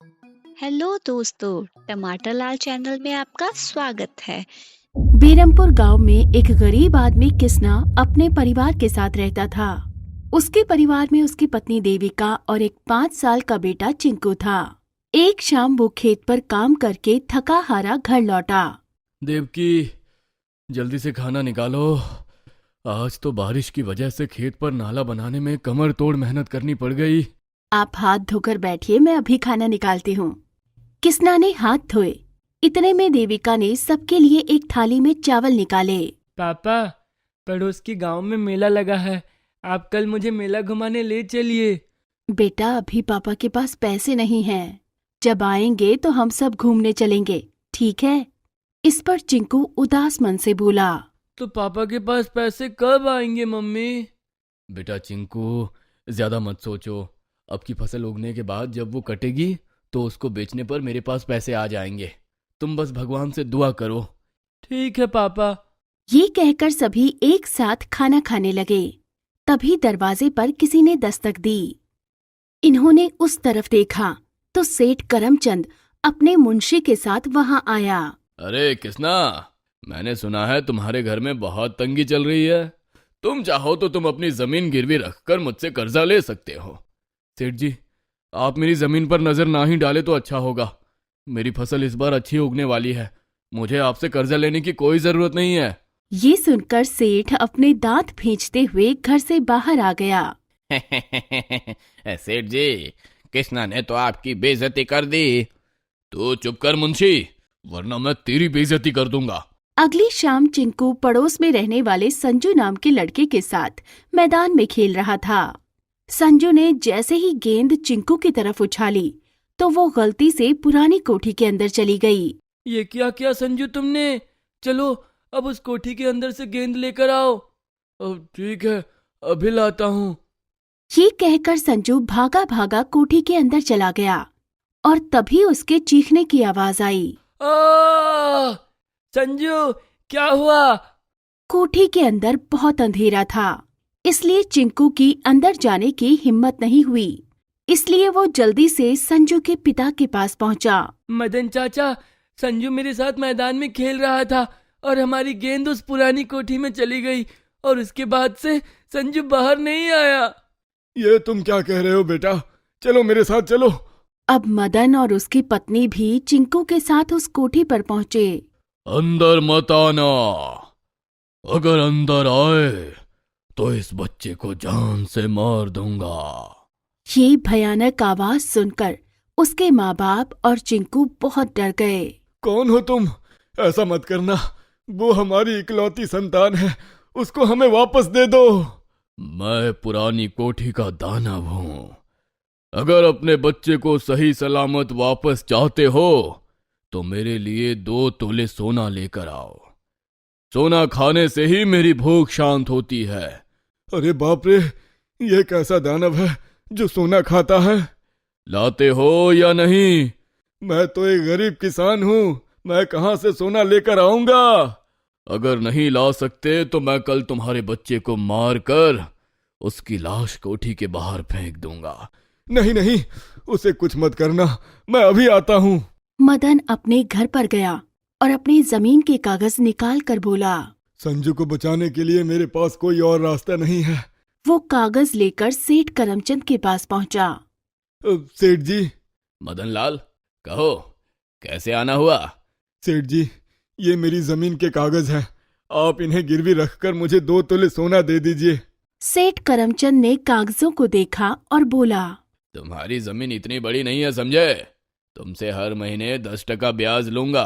Hello दोस्तों, टमाटर लाल channel में आपका स्वागत है। बेरमपुर गांव में एक गरीब आदमी किसना अपने परिवार के साथ रहता था। उसके परिवार में उसकी पत्नी देविका और एक 5 साल का बेटा चिंकू था। एक शाम वो खेत पर काम करके थका हारा घर लौटा। देवकी, जल्दी से खाना निकालो। आज तो बारिश की वजह से खेत पर नाला बनाने में कमर तोड़ मेहनत करनी पड़ गई। आप हाथ धोकर बैठिए, मैं अभी खाना निकालती हूँ। किसना ने हाथ धोए। इतने में देविका ने सबके लिए एक थाली में चावल निकाले। पापा, पड़ोस के गांव में मेला लगा है। आप कल मुझे मेला घुमाने ले चलिए। बेटा, अभी पापा के पास पैसे नहीं हैं। जब आएंगे तो हम सब घूमने चलेंगे, ठीक है? इस पर चिंकू उदास मन से बोला। तो पापा के पास पैसे कब आएंगे मम्मी? बेटा चिंकू, ज्यादा मत सोचो। अब की फसल उगने के बाद जब वो कटेगी तो उसको बेचने पर मेरे पास पैसे आ जाएंगे। तुम बस भगवान से दुआ करो। ठीक है पापा। ये कहकर सभी एक साथ खाना खाने लगे। तभी दरवाजे पर किसी ने दस्तक दी। इन्होंने उस तरफ देखा तो सेठ करमचंद अपने मुंशी के साथ वहां आया। अरे किसना, मैंने सुना है तुम्हारे घर में बहुत तंगी चल रही है। तुम चाहो तो तुम अपनी जमीन गिरवी रखकर मुझसे कर्जा ले सकते हो। सेठ जी, आप मेरी जमीन पर नजर ना ही डाले तो अच्छा होगा। मेरी फसल इस बार अच्छी उगने वाली है। मुझे आपसे कर्जा लेने की कोई जरूरत नहीं है। ये सुनकर सेठ अपने दांत भींचते हुए घर से बाहर आ गया। सेठ जी, कृष्णा ने तो आपकी बेइज्जती कर दी। तू चुप कर मुंशी, वरना मैं तेरी बेइज्जती कर दूंगा। अगली शाम चिंकू पड़ोस में रहने वाले संजू नाम के लड़के के साथ मैदान में खेल रहा था। संजू ने जैसे ही गेंद चिंकू की तरफ उछाली तो वो गलती से पुरानी कोठी के अंदर चली गई। ये क्या किया संजू तुमने? चलो अब उस कोठी के अंदर से गेंद लेकर आओ। अब ठीक है, अभी लाता हूँ। ये कहकर संजू भागा भागा कोठी के अंदर चला गया और तभी उसके चीखने की आवाज आई। आ! संजू, क्या हुआ? कोठी के अंदर बहुत अंधेरा था, इसलिए चिंकू की अंदर जाने की हिम्मत नहीं हुई। इसलिए वो जल्दी से संजू के पिता के पास पहुंचा। मदन चाचा, संजू मेरे साथ मैदान में खेल रहा था और हमारी गेंद उस पुरानी कोठी में चली गई और उसके बाद से संजू बाहर नहीं आया। ये तुम क्या कह रहे हो बेटा? चलो मेरे साथ चलो। अब मदन और उसकी पत्नी भी चिंकू के साथ उस कोठी पर पहुंचे। अंदर मत आना। अगर अंदर आए तो इस बच्चे को जान से मार दूंगा। ये भयानक आवाज सुनकर उसके माँ बाप और चिंकू बहुत डर गए। कौन हो तुम? ऐसा मत करना, वो हमारी इकलौती संतान है। उसको हमें वापस दे दो। मैं पुरानी कोठी का दानव हूँ। अगर अपने बच्चे को सही सलामत वापस चाहते हो तो मेरे लिए 2 तोले सोना लेकर आओ। सोना खाने से ही मेरी भूख शांत होती है। अरे बाप रे, ये कैसा दानव है जो सोना खाता है? लाते हो या नहीं? मैं तो एक गरीब किसान हूँ, मैं कहाँ से सोना लेकर आऊंगा? अगर नहीं ला सकते तो मैं कल तुम्हारे बच्चे को मार कर उसकी लाश कोठी के बाहर फेंक दूंगा। नहीं नहीं, उसे कुछ मत करना, मैं अभी आता हूँ। मदन अपने घर पर गया और अपनी जमीन के कागज निकाल कर बोला। संजू को बचाने के लिए मेरे पास कोई और रास्ता नहीं है। वो कागज लेकर सेठ करमचंद के पास पहुंचा। सेठ जी। मदन लाल, कहो कैसे आना हुआ? सेठ जी, ये मेरी जमीन के कागज हैं। आप इन्हें गिरवी रखकर मुझे 2 तोले सोना दे दीजिए। सेठ करमचंद ने कागजों को देखा और बोला। तुम्हारी जमीन इतनी बड़ी नहीं है समझे। तुमसे हर महीने 10% ब्याज लूंगा।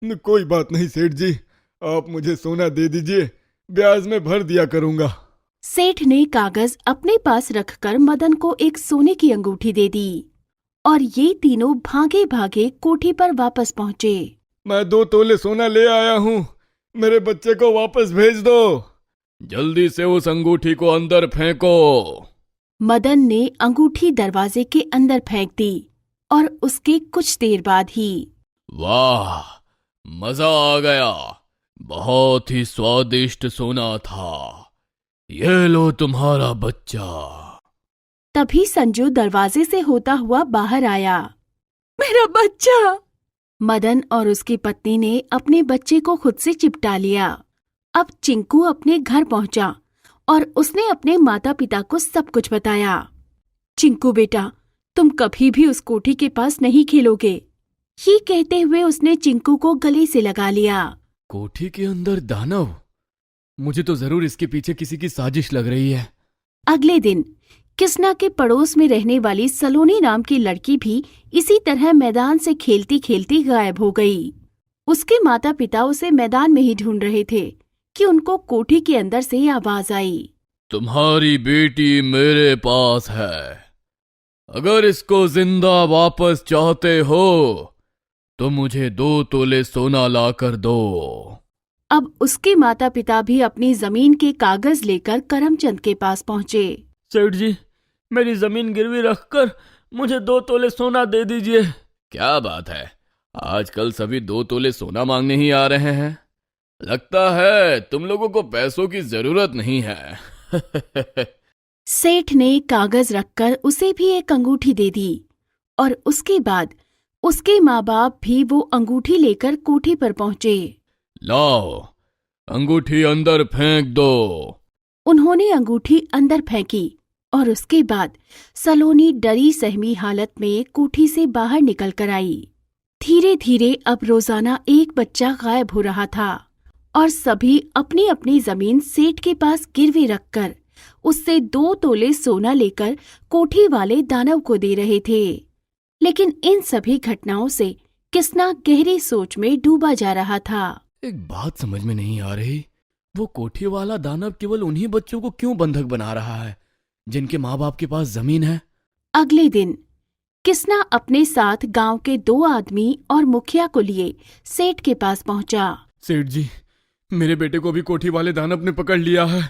कोई बात नहीं सेठ जी, आप मुझे सोना दे दीजिए, ब्याज में भर दिया करूंगा। सेठ ने कागज अपने पास रखकर मदन को एक सोने की अंगूठी दे दी और ये तीनों भागे भागे कोठी पर वापस पहुंचे। मैं 2 तोले सोना ले आया हूँ, मेरे बच्चे को वापस भेज दो। जल्दी से उस अंगूठी को अंदर फेंको। मदन ने अंगूठी दरवाजे के अंदर फेंक दी और उसके कुछ देर बाद ही। वाह, मजा आ गया। बहुत ही स्वादिष्ट सोना था। ये लो तुम्हारा बच्चा। तभी संजू दरवाजे से होता हुआ बाहर आया। मेरा बच्चा। मदन और उसकी पत्नी ने अपने बच्चे को खुद से चिपटा लिया। अब चिंकू अपने घर पहुंचा और उसने अपने माता पिता को सब कुछ बताया। चिंकू बेटा, तुम कभी भी उस कोठी के पास नहीं खेलोगे। ये कहते हुए उसने चिंकू को गले से लगा लिया। कोठी के अंदर दानव? मुझे तो जरूर इसके पीछे किसी की साजिश लग रही है। अगले दिन किसना के पड़ोस में रहने वाली सलोनी नाम की लड़की भी इसी तरह मैदान से खेलती खेलती गायब हो गई। उसके माता पिता उसे मैदान में ही ढूंढ रहे थे कि उनको कोठी के अंदर से आवाज आई। तुम्हारी बेटी मेरे पास है, अगर इसको जिंदा वापस चाहते हो तो मुझे 2 तोले सोना ला कर दो। अब उसके माता पिता भी अपनी जमीन के कागज लेकर करमचंद के पास पहुंचे। सेठ जी, मेरी जमीन गिरवी रखकर मुझे 2 तोले सोना दे दीजिए। क्या बात है, आजकल सभी 2 तोले सोना मांगने ही आ रहे हैं। लगता है तुम लोगों को पैसों की जरूरत नहीं है। सेठ ने कागज रखकर उसे भी एक अंगूठी दे दी और उसके बाद उसके माँ बाप भी वो अंगूठी लेकर कोठी पर पहुंचे। लाओ, अंगूठी अंदर फेंक दो। उन्होंने अंगूठी अंदर फेंकी और उसके बाद सलोनी डरी सहमी हालत में कोठी से बाहर निकल कर आई। धीरे धीरे अब रोजाना एक बच्चा गायब हो रहा था और सभी अपनी अपनी जमीन सेठ के पास गिरवी रखकर उससे 2 तोले सोना लेकर कोठी वाले दानव को दे रहे थे। लेकिन इन सभी घटनाओं से किसना गहरी सोच में डूबा जा रहा था। एक बात समझ में नहीं आ रही, वो कोठी वाला दानव केवल उन्हीं बच्चों को क्यों बंधक बना रहा है जिनके माँ बाप के पास जमीन है। अगले दिन किसना अपने साथ गांव के 2 आदमी और मुखिया को लिए सेठ के पास पहुंचा। सेठ जी, मेरे बेटे को भी कोठी वाले दानव ने पकड़ लिया है।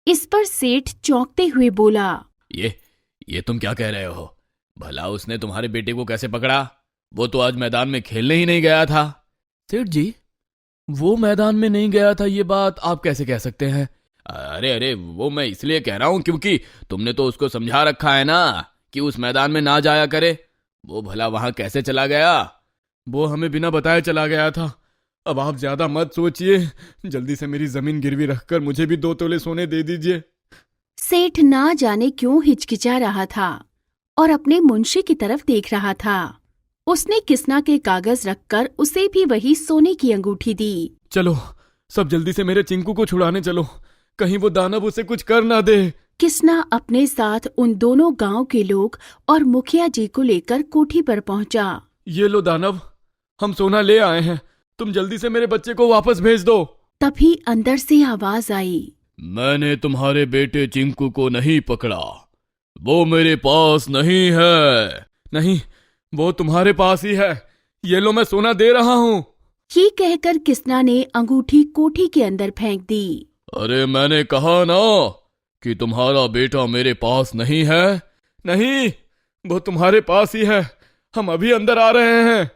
इस पर सेठ चौंकते हुए बोला। ये तुम क्या कह रहे हो? भला उसने तुम्हारे बेटे को कैसे पकड़ा? वो तो आज मैदान में खेलने ही नहीं गया था। सेठ जी, वो मैदान में नहीं गया था, ये बात आप कैसे कह सकते हैं? अरे वो मैं इसलिए कह रहा हूं क्योंकि तुमने तो उसको समझा रखा है ना कि उस मैदान में ना जाया करे। वो भला वहां कैसे चला गया? वो हमें बिना बताए चला गया था। अब आप ज्यादा मत सोचिए, जल्दी से मेरी जमीन गिरवी रखकर मुझे भी 2 तोले सोने दे दीजिए। सेठ ना जाने क्यों हिचकिचा रहा था और अपने मुंशी की तरफ देख रहा था। उसने किसना के कागज रखकर उसे भी वही सोने की अंगूठी दी। चलो सब जल्दी से मेरे चिंकू को छुड़ाने चलो, कहीं वो दानव उसे कुछ कर ना दे। किसना अपने साथ उन दोनों गांव के लोग और मुखिया जी को लेकर कोठी पर पहुंचा। ये लो दानव, हम सोना ले आए हैं, तुम जल्दी से मेरे बच्चे को वापस भेज दो। तभी अंदर से आवाज आई। मैंने तुम्हारे बेटे चिंकू को नहीं पकड़ा, वो मेरे पास नहीं है। नहीं, वो तुम्हारे पास ही है। ये लो, मैं सोना दे रहा हूँ। ये कहकर किसना ने अंगूठी कोठी के अंदर फेंक दी। अरे मैंने कहा ना कि तुम्हारा बेटा मेरे पास नहीं है। नहीं, वो तुम्हारे पास ही है, हम अभी अंदर आ रहे हैं।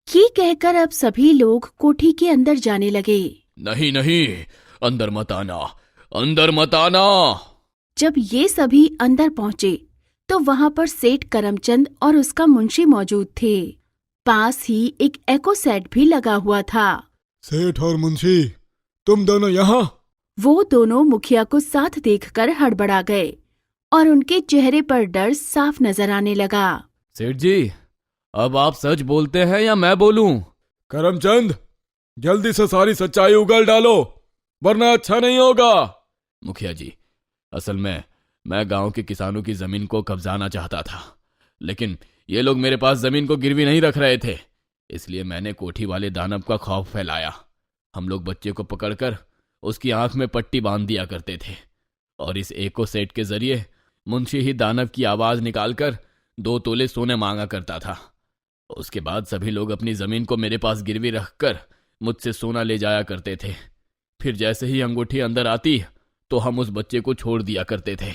ये कहकर अब सभी लोग कोठी के अंदर जाने लगे। नहीं नहीं, अंदर मत आना, अंदर मत आना। जब ये सभी अंदर पहुंचे तो वहां पर सेठ करमचंद और उसका मुंशी मौजूद थे। पास ही एक एको सेट भी लगा हुआ था। सेठ और मुंशी, तुम दोनों यहाँ? वो दोनों मुखिया को साथ देखकर हड़बड़ा गए और उनके चेहरे पर डर साफ नजर आने लगा। सेठ जी, अब आप सच बोलते हैं या मैं बोलूं? करमचंद, जल्दी से सारी सच्चाई उगल डालो, वरना अच्छा नहीं होगा। मुखिया जी, असल में मैं गांव के किसानों की जमीन को कब्जाना चाहता था, लेकिन ये लोग मेरे पास जमीन को गिरवी नहीं रख रहे थे, इसलिए मैंने कोठी वाले दानव का खौफ फैलाया। हम लोग बच्चे को पकड़कर उसकी आंख में पट्टी बांध दिया करते थे और इस एको सेट के जरिए मुंशी ही दानव की आवाज निकालकर 2 तोले सोने मांगा करता था। उसके बाद सभी लोग अपनी जमीन को मेरे पास गिरवी रखकर मुझसे सोना ले जाया करते थे। फिर जैसे ही अंगूठी अंदर आती तो हम उस बच्चे को छोड़ दिया करते थे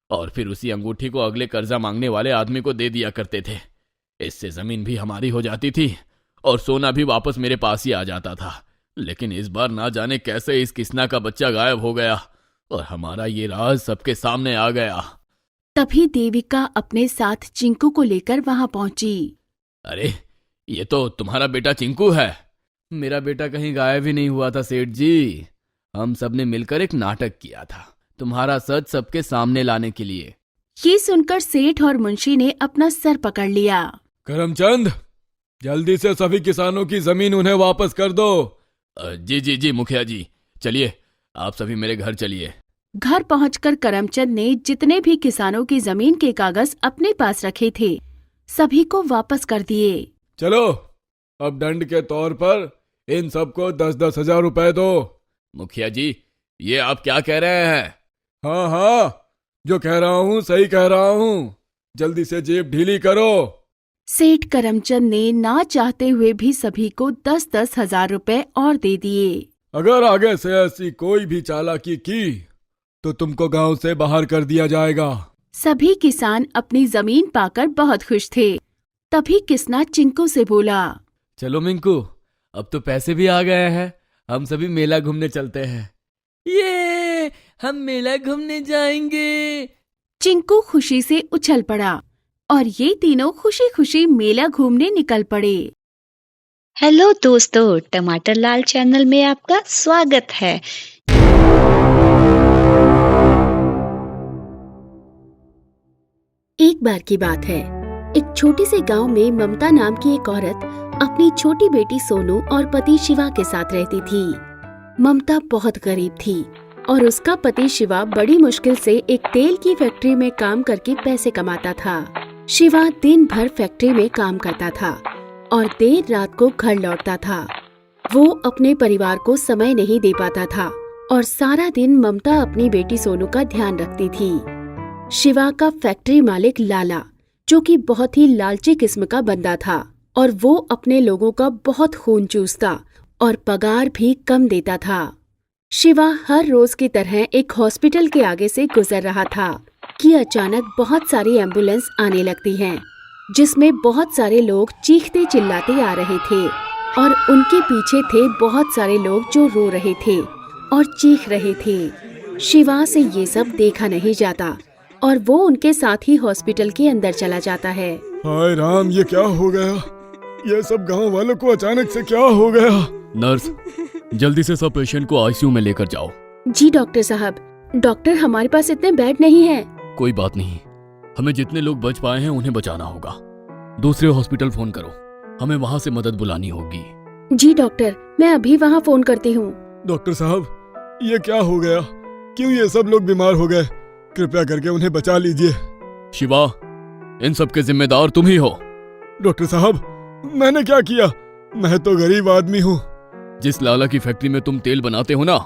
और फिर उसी अंगूठी को अगले कर्जा मांगने वाले आदमी को दे दिया करते थे। इससे जमीन भी हमारी हो जाती थी और सोना भी वापस मेरे पास ही आ जाता था। लेकिन इस बार ना जाने कैसे इस किसना का बच्चा गायब हो गया और हमारा ये राज सबके सामने आ गया। तभी देविका अपने साथ चिंकू को लेकर वहां पहुंची। अरे ये तो तुम्हारा बेटा चिंकू है। मेरा बेटा कहीं गायब ही नहीं हुआ था सेठ जी। हम सब ने मिलकर एक नाटक किया था तुम्हारा सच सबके सामने लाने के लिए। ये सुनकर सेठ और मुंशी ने अपना सर पकड़ लिया। करमचंद, जल्दी से सभी किसानों की जमीन उन्हें वापस कर दो। जी जी जी मुखिया जी, चलिए आप सभी मेरे घर चलिए। घर पहुंचकर करमचंद ने जितने भी किसानों की जमीन के कागज अपने पास रखे थे सभी को वापस कर दिए। चलो अब दंड के तौर पर इन सबको 10-10 हजार रुपए दो। मुखिया जी, ये आप क्या कह रहे हैं? हाँ हाँ, जो कह रहा हूँ सही कह रहा हूँ। जल्दी से जेब ढीली करो। सेठ करमचंद ने ना चाहते हुए भी सभी को 10-10 हजार रुपए और दे दिए। अगर आगे से ऐसी कोई भी चालाकी की तो तुमको गांव से बाहर कर दिया जाएगा। सभी किसान अपनी जमीन पाकर बहुत खुश थे। तभी किसना चिंकू से बोला, चलो मिंकू, अब तो पैसे भी आ गए हैं, हम सभी मेला घूमने चलते हैं। ये हम मेला घूमने जाएंगे। चिंकू खुशी से उछल पड़ा और ये तीनों खुशी खुशी मेला घूमने निकल पड़े। हेलो दोस्तों, टमाटर लाल चैनल में आपका स्वागत है। एक बार की बात है, एक छोटे से गांव में ममता नाम की एक औरत अपनी छोटी बेटी सोनू और पति शिवा के साथ रहती थी। ममता बहुत गरीब थी और उसका पति शिवा बड़ी मुश्किल से एक तेल की फैक्ट्री में काम करके पैसे कमाता था। शिवा दिन भर फैक्ट्री में काम करता था और देर रात को घर लौटता था। वो अपने परिवार को समय नहीं दे पाता था और सारा दिन ममता अपनी बेटी सोनू का ध्यान रखती थी। शिवा का फैक्ट्री मालिक लाला, जो कि बहुत ही लालची किस्म का बंदा था और वो अपने लोगों का बहुत खून चूसता और पगार भी कम देता था। शिवा हर रोज की तरह एक हॉस्पिटल के आगे से गुजर रहा था कि अचानक बहुत सारी एम्बुलेंस आने लगती हैं, जिसमें बहुत सारे लोग चीखते चिल्लाते आ रहे थे और उनके पीछे थे बहुत सारे लोग जो रो रहे थे और चीख रहे थे। शिवा से ये सब देखा नहीं जाता और वो उनके साथ ही हॉस्पिटल के अंदर चला जाता है। हाय राम, ये क्या हो गया? ये सब गांव वालों को अचानक से क्या हो गया? नर्स, जल्दी से सब पेशेंट को आईसीयू में लेकर जाओ। जी डॉक्टर साहब। डॉक्टर, हमारे पास इतने बेड नहीं है। कोई बात नहीं, हमें जितने लोग बच पाए हैं उन्हें बचाना होगा। दूसरे हॉस्पिटल फोन करो, हमें वहाँ से मदद बुलानी होगी। जी डॉक्टर, मैं अभी वहाँ फोन करती हूँ। डॉक्टर साहब, ये क्या हो गया? क्यों ये सब लोग बीमार हो गए? कृपया करके उन्हें बचा लीजिए। शिवा, इन सब के जिम्मेदार तुम ही हो। डॉक्टर साहब, मैंने क्या किया? मैं तो गरीब आदमी हूँ। जिस लाला की फैक्ट्री में तुम तेल बनाते हो ना,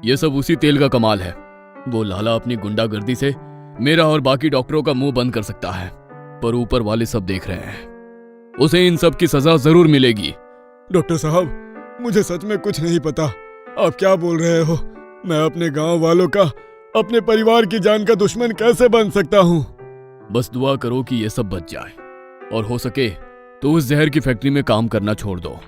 ये सब उसी तेल का कमाल है। वो लाला अपनी गुंडागर्दी से मेरा और बाकी डॉक्टरों का मुंह बंद कर सकता है, पर ऊपर वाले सब देख रहे हैं। उसे इन सब की सजा जरूर मिलेगी। डॉक्टर साहब, मुझे सच में कुछ नहीं पता। आप क्या बोल रहे हो? मैं अपने गांव वालों का, अपने परिवार की जान का दुश्मन कैसे बन सकता हूँ? बस दुआ करो कि ये सब बच जाए और हो सके तो उस जहर की फैक्ट्री में काम करना छोड़ दो।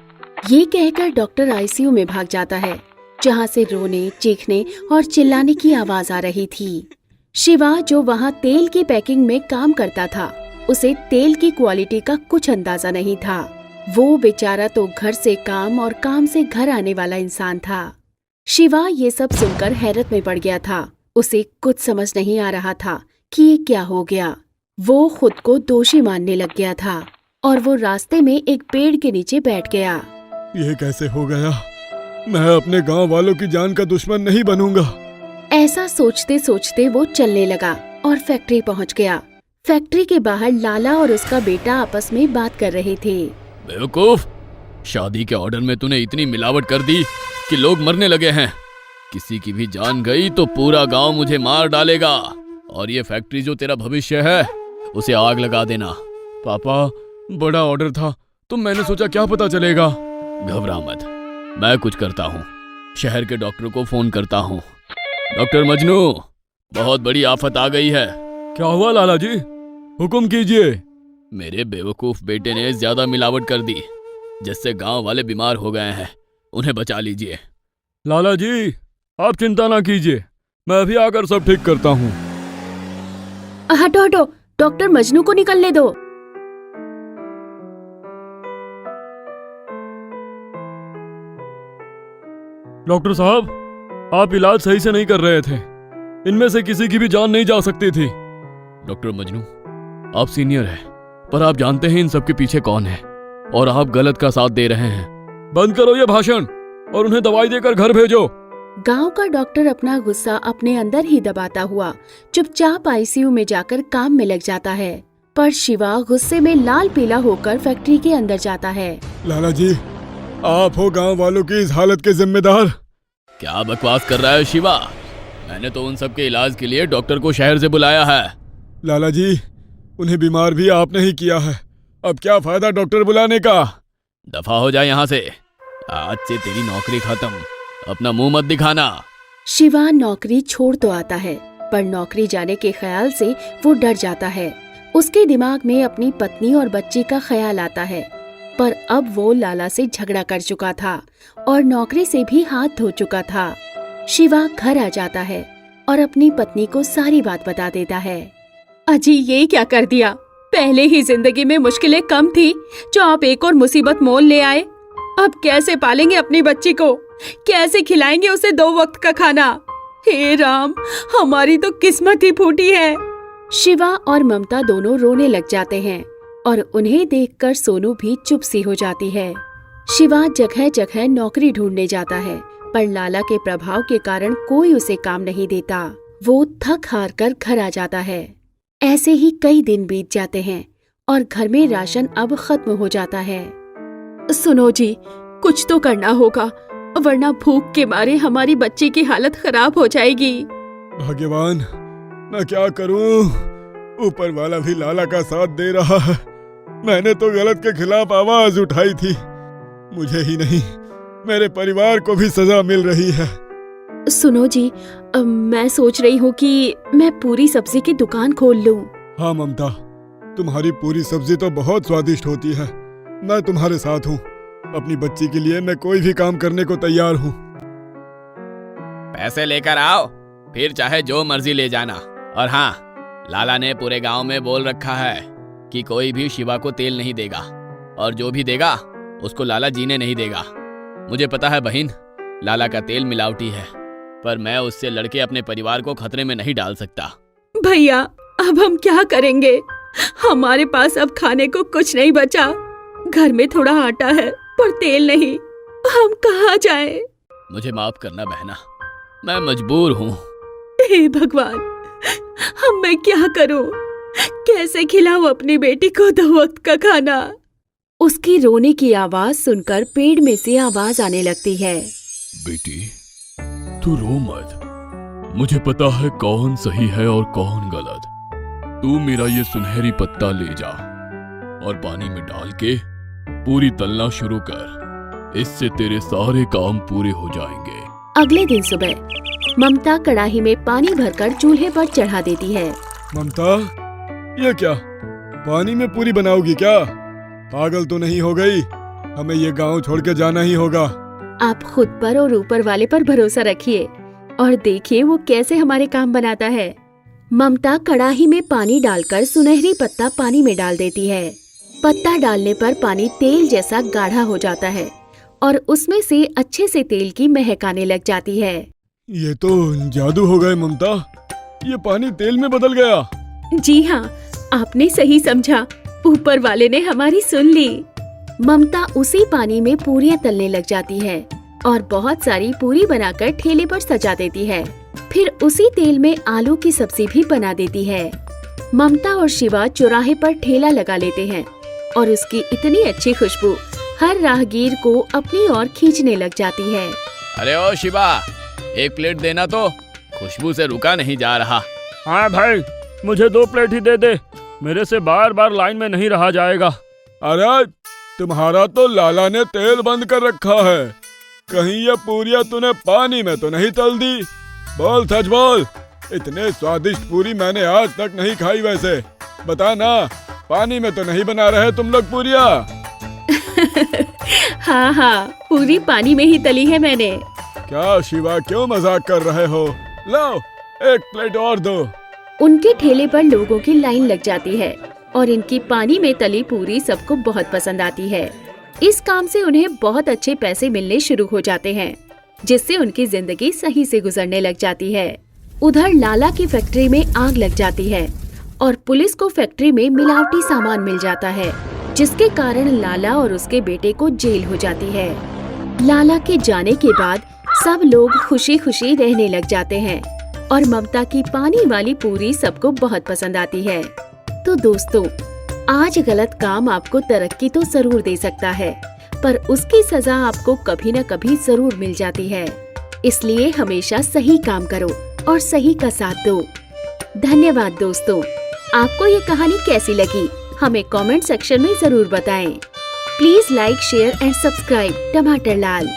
ये कहकर डॉक्टर आईसीयू में भाग जाता है, जहाँ से रोने, चीखने और चिल्लाने की आवाज आ रही थी। शिवा, जो वहाँ तेल की पैकिंग में काम करता था, उसे तेल की क्वालिटी का कुछ अंदाजा नहीं था। वो बेचारा तो घर से काम और काम से घर आने वाला इंसान था। शिवा ये सब सुनकर हैरत में पड़ गया था। उसे कुछ समझ नहीं आ रहा था कि ये क्या हो गया। वो खुद को दोषी मानने लग गया था और वो रास्ते में एक पेड़ के नीचे बैठ गया। ये कैसे हो गया? मैं अपने गांव वालों की जान का दुश्मन नहीं बनूंगा। ऐसा सोचते सोचते वो चलने लगा और फैक्ट्री पहुंच गया। फैक्ट्री के बाहर लाला और उसका बेटा आपस में बात कर रहे थे। बेवकूफ, शादी के ऑर्डर में तूने इतनी मिलावट कर दी कि लोग मरने लगे हैं। किसी की भी जान गई तो पूरा गांव मुझे मार डालेगा, और ये फैक्ट्री जो तेरा भविष्य है उसे आग लगा देना। पापा, बड़ा ऑर्डर था तो मैंने सोचा क्या पता चलेगा। घबरा मत, मैं कुछ करता हूँ। शहर के डॉक्टर को फोन करता हूँ। डॉक्टर मजनू, बहुत बड़ी आफत आ गई है। क्या हुआ लाला जी? हुक्म कीजिए। मेरे बेवकूफ बेटे ने ज्यादा मिलावट कर दी, जिससे गांव वाले बीमार हो गए हैं। उन्हें बचा लीजिए। लाला जी, आप चिंता ना कीजिए, मैं अभी आकर सब ठीक करता हूँ। हटो हटो, डॉक्टर मजनू को निकलने दो। डॉक्टर साहब, आप इलाज सही से नहीं कर रहे थे। इनमें से किसी की भी जान नहीं जा सकती थी। डॉक्टर मजनू, आप सीनियर हैं, पर आप जानते हैं इन सब के पीछे कौन है, और आप गलत का साथ दे रहे हैं। बंद करो ये भाषण और उन्हें दवाई देकर घर भेजो। गांव का डॉक्टर अपना गुस्सा अपने अंदर ही दबाता हुआ चुपचाप आईसीयू में जाकर काम में लग जाता है। पर शिवा गुस्से में लाल पीला होकर फैक्ट्री के अंदर जाता है। लाला जी, आप हो गांव वालों की इस हालत के जिम्मेदार। क्या बकवास कर रहा है शिवा? मैंने तो उन सब के इलाज के लिए डॉक्टर को शहर से बुलाया है। लाला जी, उन्हें बीमार भी आपने ही किया है। अब क्या फायदा डॉक्टर बुलाने का? दफा हो जाए यहाँ से। आज से तेरी नौकरी खत्म। अपना मुंह मत दिखाना। शिवा नौकरी छोड़ तो आता है, पर नौकरी जाने के ख्याल से वो डर जाता है। उसके दिमाग में अपनी पत्नी और बच्चे का ख्याल आता है, पर अब वो लाला से झगड़ा कर चुका था और नौकरी से भी हाथ धो चुका था। शिवा घर आ जाता है और अपनी पत्नी को सारी बात बता देता है। अजी, ये क्या कर दिया? पहले ही जिंदगी में मुश्किलें कम थी, जो आप एक और मुसीबत मोल ले आए। अब कैसे पालेंगे अपनी बच्ची को? कैसे खिलाएंगे उसे 2 वक्त का खाना? हे राम, हमारी तो किस्मत ही फूटी है। शिवा और ममता दोनों रोने लग जाते हैं और उन्हें देखकर सोनू भी चुप सी हो जाती है। शिवा जगह जगह नौकरी ढूंढने जाता है, पर लाला के प्रभाव के कारण कोई उसे काम नहीं देता। वो थक हार कर घर आ जाता है। ऐसे ही कई दिन बीत जाते हैं और घर में राशन अब खत्म हो जाता है। सुनो जी, कुछ तो करना होगा, वरना भूख के मारे हमारी बच्ची की हालत खराब हो जाएगी। भगवान, मैं क्या करूं? ऊपर वाला भी लाला का साथ दे रहा है। मैंने तो गलत के खिलाफ आवाज उठाई थी। मुझे ही नहीं, मेरे परिवार को भी सजा मिल रही है। सुनो जी, मैं सोच रही हूँ कि मैं पूरी सब्जी की दुकान खोल लूं। हाँ ममता, तुम्हारी पूरी सब्जी तो बहुत स्वादिष्ट होती है। मैं तुम्हारे साथ हूँ। अपनी बच्ची के लिए मैं कोई भी काम करने को तैयार हूँ। पैसे लेकर आओ, फिर चाहे जो मर्जी ले जाना। और हाँ, लाला ने पूरे गांव में बोल रखा है कि कोई भी शिवा को तेल नहीं देगा, और जो भी देगा उसको लाला जीने नहीं देगा। मुझे पता है बहन, लाला का तेल मिलावटी है, पर मैं उससे लड़के अपने परिवार को खतरे में नहीं डाल सकता। भैया, अब हम क्या करेंगे? हमारे पास अब खाने को कुछ नहीं बचा। घर में थोड़ा आटा है, पर तेल नहीं। हम कहाँ जाएं? मुझे माफ करना बहना, मैं मजबूर हूँ। हे भगवान, अब मैं क्या करूं? कैसे खिलाऊं अपनी बेटी को 2 वक्त का खाना? उसकी रोने की आवाज सुनकर पेड़ में से आवाज आने लगती है। बेटी, तू रो मत। मुझे पता है कौन सही है और कौन गलत। तू मेरा ये सुनहरी पत्ता ले जा और पानी में डाल के पूरी तलना शुरू कर। इससे तेरे सारे काम पूरे हो जाएंगे। अगले दिन सुबह ममता कढ़ाई में पानी भरकर चूल्हे पर चढ़ा देती है। ममता, ये क्या? पानी में पूरी बनाओगी क्या? पागल तो नहीं हो गई? हमें ये गांव छोड़ के जाना ही होगा। आप खुद पर और ऊपर वाले पर भरोसा रखिए और देखिए वो कैसे हमारे काम बनाता है। ममता कढ़ाई में पानी डालकर सुनहरी पत्ता पानी में डाल देती है। पत्ता डालने पर पानी तेल जैसा गाढ़ा हो जाता है और उसमें से अच्छे से तेल की महक आने लग जाती है। ये तो जादू हो गए ममता, ये पानी तेल में बदल गया। जी हाँ, आपने सही समझा। ऊपर वाले ने हमारी सुन ली। ममता उसी पानी में पूरियां तलने लग जाती है और बहुत सारी पूरी बनाकर ठेले पर सजा देती है। फिर उसी तेल में आलू की सब्जी भी बना देती है। ममता और शिवा चौराहे पर ठेला लगा लेते हैं और उसकी इतनी अच्छी खुशबू हर राहगीर को अपनी ओर खींचने लग जाती है। अरे ओ शिवा, 1 प्लेट देना तो, खुशबू से रुका नहीं जा रहा। हाँ भाई, मुझे 2 प्लेट ही दे दे। मेरे से बार बार लाइन में नहीं रहा जाएगा। अरे तुम्हारा तो लाला ने तेल बंद कर रखा है। कहीं ये पूरियां तूने पानी में तो नहीं तल दी? बोल सच बोल, इतने स्वादिष्ट पूरी मैंने आज तक नहीं खाई। वैसे बता ना, पानी में तो नहीं बना रहे तुम लोग पूरियां? हाँ हाँ, पूरी पानी में ही तली है मैंने। क्या शिवा, क्यों मजाक कर रहे हो? लो 1 प्लेट और दो। उनके ठेले पर लोगों की लाइन लग जाती है और इनकी पानी में तली पूरी सबको बहुत पसंद आती है। इस काम से उन्हें बहुत अच्छे पैसे मिलने शुरू हो जाते हैं। जिससे उनकी जिंदगी सही से गुजरने लग जाती है। उधर लाला की फैक्ट्री में आग लग जाती है और पुलिस को फैक्ट्री में मिलावटी सामान मिल जाता है, जिसके कारण लाला और उसके बेटे को जेल हो जाती है। लाला के जाने के बाद सब लोग खुशी खुशी रहने लग जाते हैं और ममता की पानी वाली पूरी सबको बहुत पसंद आती है। तो दोस्तों, आज गलत काम आपको तरक्की तो जरूर दे सकता है, पर उसकी सजा आपको कभी न कभी जरूर मिल जाती है। इसलिए हमेशा सही काम करो और सही का साथ दो। धन्यवाद दोस्तों। आपको ये कहानी कैसी लगी हमें कमेंट सेक्शन में जरूर बताएं। Please like, share and subscribe टमाटर लाल।